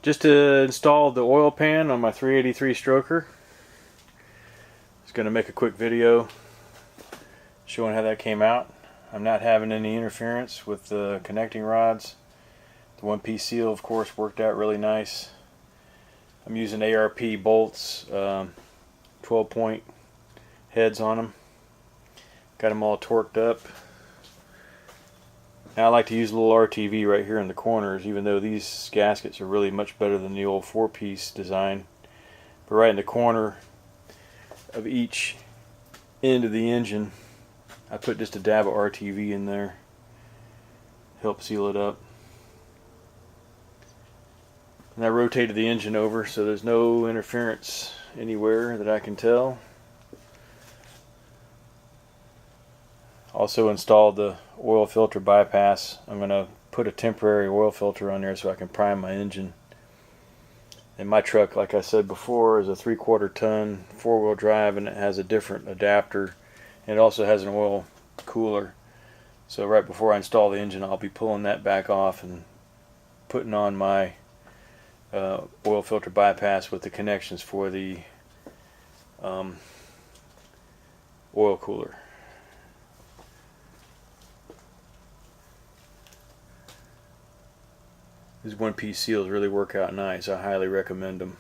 Just to install the oil pan on my 383 stroker. Just going to make a quick video showing how that came out. I'm not having any interference with the connecting rods. The one-piece seal, of course, worked out really nice. I'm using ARP bolts, 12-point heads on them. Got them all torqued up. Now I like to use a little RTV right here in the corners, even though these gaskets are really much better than the old 4-piece design. But right in the corner of each end of the engine, I put just a dab of RTV in there. Help seal it up. And I rotated the engine over so there's no interference anywhere that I can tell. Also installed the oil filter bypass. I'm going to put a temporary oil filter on there so I can prime my engine. And my truck, like I said before, is a 3/4 ton 4-wheel drive, and it has a different adapter, and it also has an oil cooler. So right before I install the engine, I'll be pulling that back off and putting on my oil filter bypass with the connections for the oil cooler. These one-piece seals really work out nice. I highly recommend them.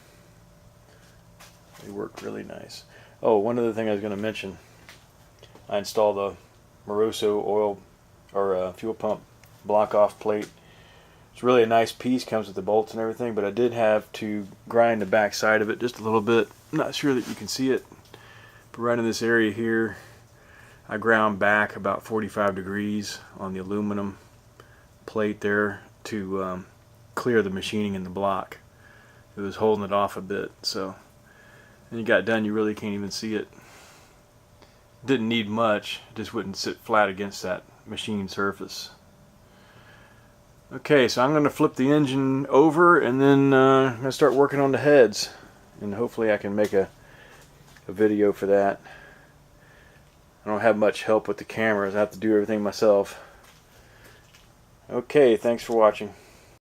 They work really nice. Oh, one other thing I was going to mention. I installed the Moroso oil or fuel pump block-off plate. It's really a nice piece. Comes with the bolts and everything, but I did have to grind the back side of it just a little bit. I'm not sure that you can see it, but right in this area here, I ground back about 45 degrees on the aluminum plate there to clear the machining in the block. It was holding it off a bit, so when you got done you really can't even see it. Didn't need much, it just wouldn't sit flat against that machine surface. Okay, so I'm going to flip the engine over and then I'm going to start working on the heads, and hopefully I can make a video for that. I don't have much help with the cameras, I have to do everything myself. Okay, thanks for watching.